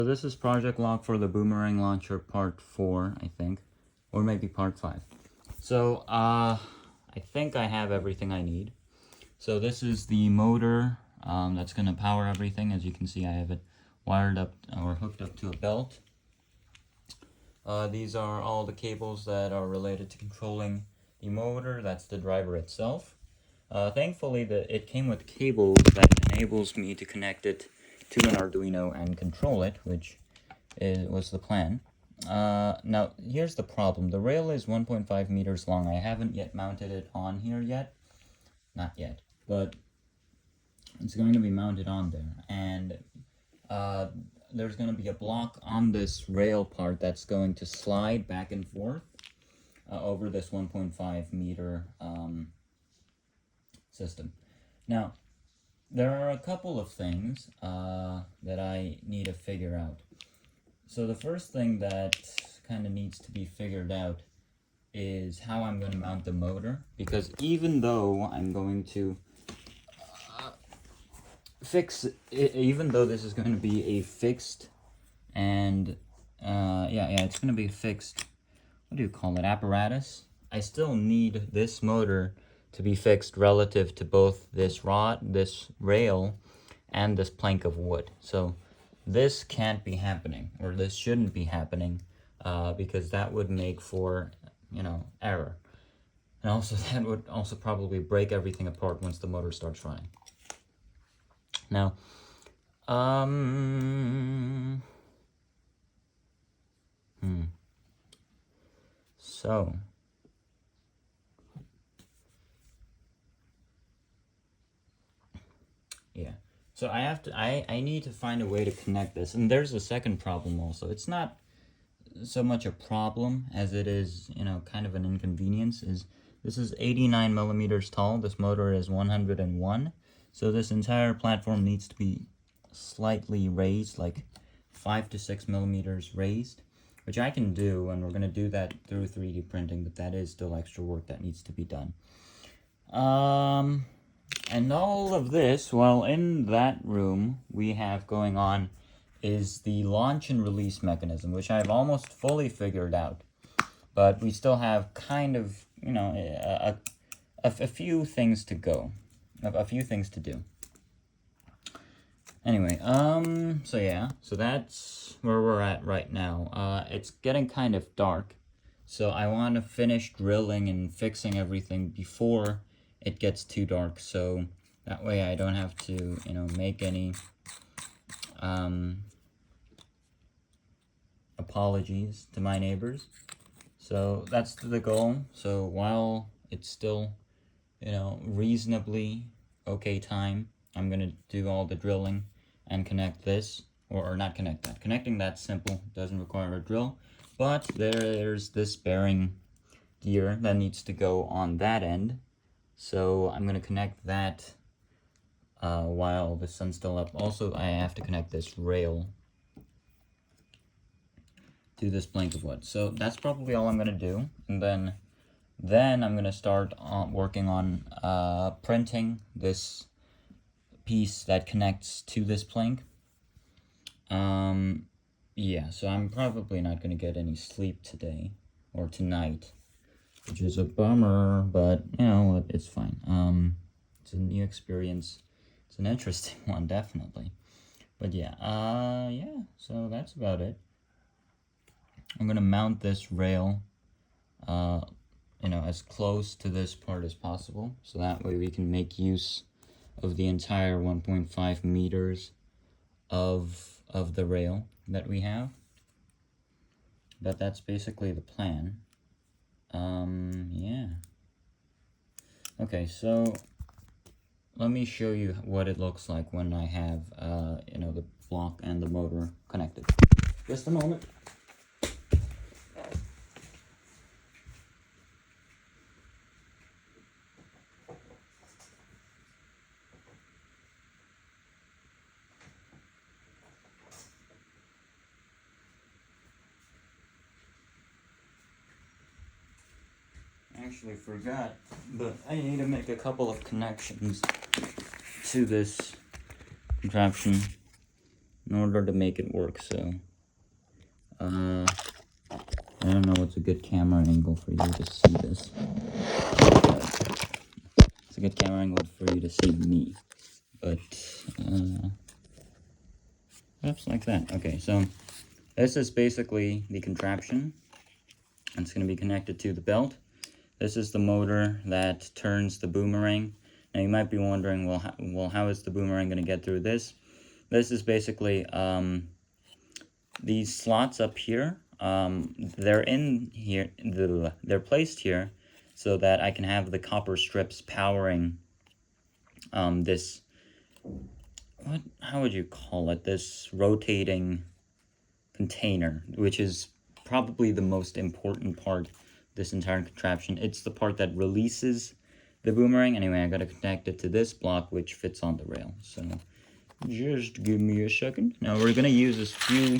So this is project log for the Boomerang launcher part 4, I think, or maybe part 5. So I think I have everything I need. So this is the motor that's going to power everything. As you can see, I have it wired up or hooked up to a belt. These are all the cables that are related to controlling the motor. That's the driver itself. Thankfully, it came with cables that enables me to connect it to an Arduino and control it, which was the plan. Now, here's the problem. The rail is 1.5 meters long. I haven't yet mounted it on here yet. Not yet, but it's going to be mounted on there. And there's going to be a block on this rail part that's going to slide back and forth over this 1.5 meter system. Now, there are a couple of things that I need to figure out. So the first thing that kind of needs to be figured out is how I'm going to mount the motor, because even though I'm going to even though this is going to be a fixed and it's going to be a fixed, what do you call it, apparatus, I still need this motor to be fixed relative to both this rod, this rail, and this plank of wood. So this can't be happening, or this shouldn't be happening, because that would make for, error. And also that would also probably break everything apart once the motor starts running. Now, so yeah, so I need to find a way to connect this. And there's a second problem also. It's not so much a problem as it is, kind of an inconvenience. This is 89 millimeters tall. This motor is 101. So this entire platform needs to be slightly raised, like 5 to 6 millimeters raised, which I can do, and we're going to do that through 3D printing, but that is still extra work that needs to be done. And all of this, well, in that room we have going on is the launch and release mechanism, which I've almost fully figured out, but we still have kind of, a few things to go, a few things to do. Anyway, so that's where we're at right now. It's getting kind of dark, so I want to finish drilling and fixing everything before it gets too dark, so that way I don't have to, make any apologies to my neighbors. So that's the goal. So while it's still, reasonably okay time, I'm going to do all the drilling and connect this, or not connect that. Connecting that's simple, doesn't require a drill, but there's this bearing gear that needs to go on that end. So I'm going to connect that while the sun's still up. Also, I have to connect this rail to this plank of wood. So that's probably all I'm going to do. And then I'm going to start working on printing this piece that connects to this plank. Yeah, so I'm probably not going to get any sleep today or tonight, which is a bummer, but it's fine. It's a new experience. It's an interesting one, definitely. But yeah, so that's about it. I'm gonna mount this rail, as close to this part as possible, so that way we can make use of the entire 1.5 meters of the rail that we have. But that's basically the plan. Yeah. Okay, so let me show you what it looks like when I have, the block and the motor connected. Just a moment. Actually forgot, but I need to make a couple of connections to this contraption. in order to make it work. So I don't know what's a good camera angle for you to see this. It's a good camera angle for you to see me, but perhaps like that. Okay, so this is basically the contraption. It's going to be connected to the belt. This is the motor that turns the boomerang. Now you might be wondering, well, how is the boomerang going to get through this? This is basically these slots up here. They're in here. They're placed here so that I can have the copper strips powering this. How would you call it? This rotating container, which is probably the most important part of this entire contraption. It's the part that releases the boomerang. Anyway, I gotta connect it to this block, which fits on the rail. So just give me a second. Now we're gonna use as few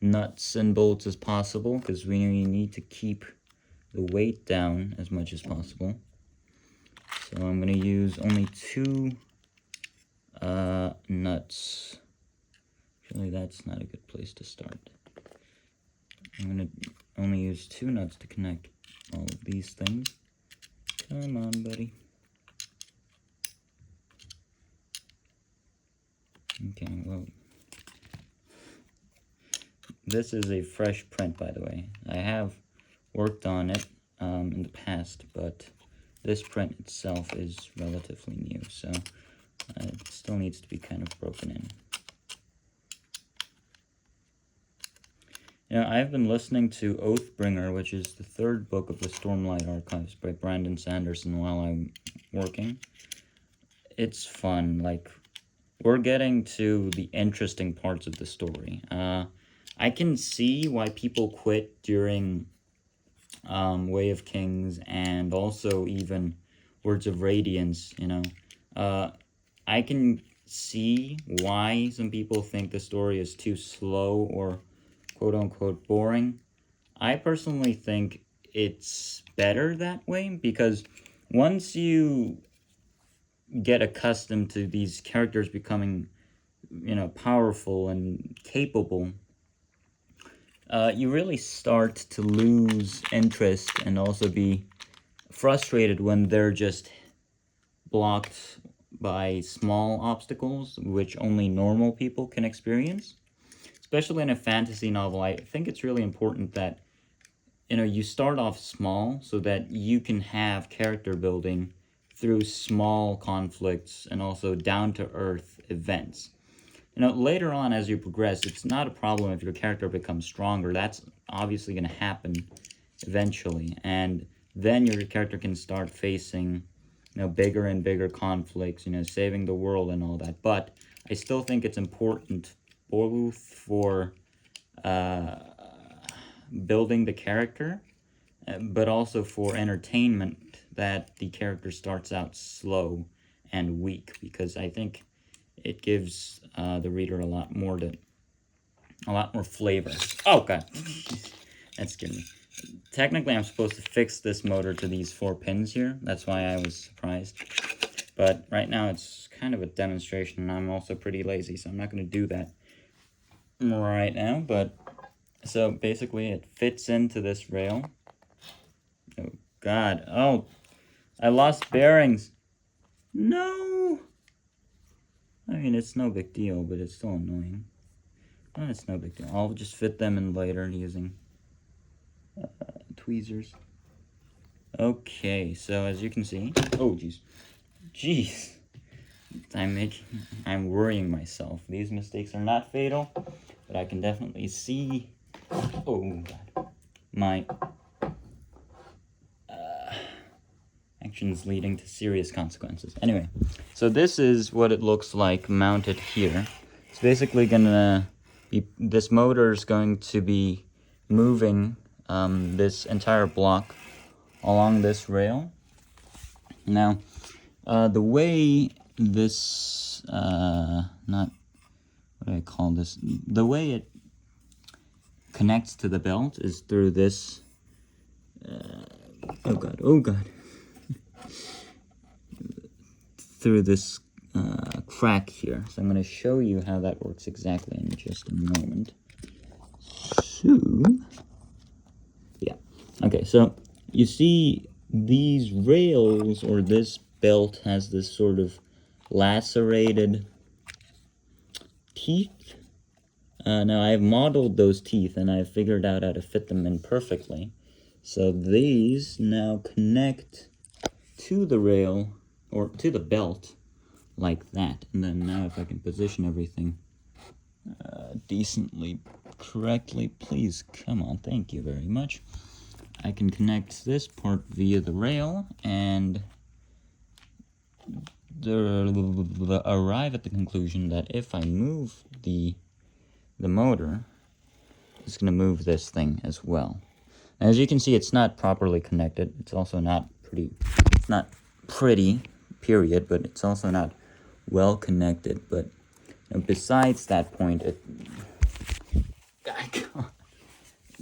nuts and bolts as possible because we need to keep the weight down as much as possible. So I'm gonna use only 2 nuts. Actually, that's not a good place to start. I'm gonna only use 2 nuts to connect all of these things. Come on, buddy. Okay, well, this is a fresh print, by the way. I have worked on it in the past, but this print itself is relatively new, so it still needs to be kind of broken in. You know, I've been listening to Oathbringer, which is the 3rd book of the Stormlight Archives by Brandon Sanderson while I'm working. It's fun. Like, we're getting to the interesting parts of the story. I can see why people quit during Way of Kings and also even Words of Radiance, you know. I can see why some people think the story is too slow or quote-unquote boring. I personally think it's better that way because once you get accustomed to these characters becoming, you know, powerful and capable, you really start to lose interest and also be frustrated when they're just blocked by small obstacles, which only normal people can experience. Especially in a fantasy novel, I think it's really important that, you know, you start off small so that you can have character building through small conflicts and also down-to-earth events. You know, later on as you progress, it's not a problem if your character becomes stronger. That's obviously going to happen eventually. And then your character can start facing, you know, bigger and bigger conflicts, you know, saving the world and all that. But I still think it's important both for building the character, but also for entertainment, that the character starts out slow and weak, because I think it gives the reader a lot more flavor. Oh god, that scared me. Technically, I'm supposed to fix this motor to these 4 pins here. That's why I was surprised. But right now, it's kind of a demonstration, and I'm also pretty lazy, so I'm not going to do that right now. But so basically, it fits into this rail. Oh god! Oh, I lost bearings. No. I mean, it's no big deal, but it's still annoying. Oh, it's no big deal. I'll just fit them in later using tweezers. Okay, so as you can see, oh jeez, I'm worrying myself. These mistakes are not fatal, but I can definitely see, oh god, my actions leading to serious consequences. Anyway, so this is what it looks like mounted here. It's basically gonna be, this motor is going to be moving this entire block along this rail. Now, the way this, not, what do I call this? The way it connects to the belt is through this, oh god, through this crack here. So I'm going to show you how that works exactly in just a moment. So, yeah. Okay, so you see these rails, or this belt has this sort of lacerated teeth. Now I've modeled those teeth and I've figured out how to fit them in perfectly. So these now connect to the rail, or to the belt, like that. And then now if I can position everything decently, correctly, please, come on, thank you very much. I can connect this part via the rail and arrive at the conclusion that if I move the motor, it's going to move this thing as well. As you can see, it's not properly connected. It's also not pretty. It's not pretty, period, but it's also not well connected. But besides that point,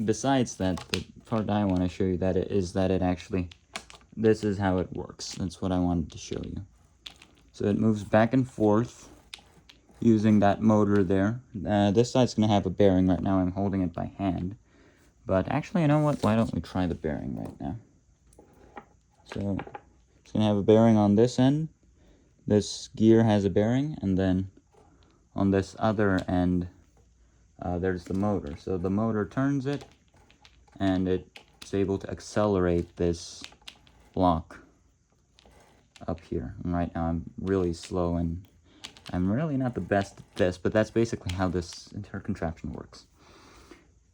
besides that, the part I want to show you is that it actually, this is how it works. That's what I wanted to show you. So it moves back and forth using that motor there. This side's going to have a bearing. Right now I'm holding it by hand. But actually, you know what? Why don't we try the bearing right now? So it's going to have a bearing on this end. This gear has a bearing. And then on this other end, there's the motor. So the motor turns it, and it's able to accelerate this block up here. And right now I'm really slow, and I'm really not the best at this, but that's basically how this entire contraption works.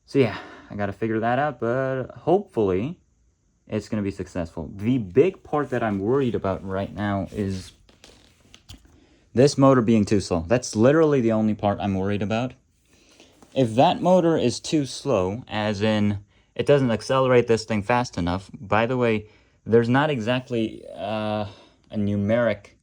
So yeah, I gotta figure that out, but hopefully it's gonna be successful. The big part that I'm worried about right now is this motor being too slow. That's literally the only part I'm worried about. If that motor is too slow, as in it doesn't accelerate this thing fast enough, by the way, there's not exactly a numeric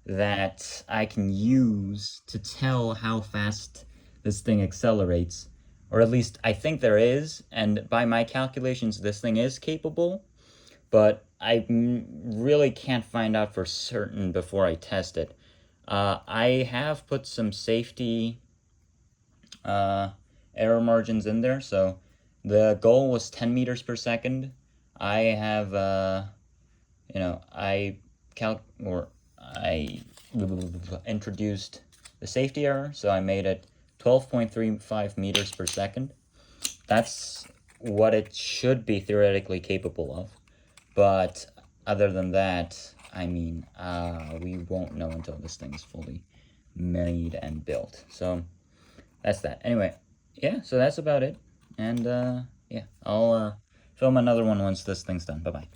that I can use to tell how fast this thing accelerates. Or at least I think there is, and by my calculations this thing is capable, but I really can't find out for certain before I test it. I have put some safety error margins in there, so the goal was 10 meters per second. I have, I introduced the safety error, so I made it 12.35 meters per second. That's what it should be theoretically capable of. But other than that, I mean, we won't know until this thing is fully made and built. So that's that. Anyway, yeah, so that's about it. And yeah, I'll film another one once this thing's done. Bye-bye.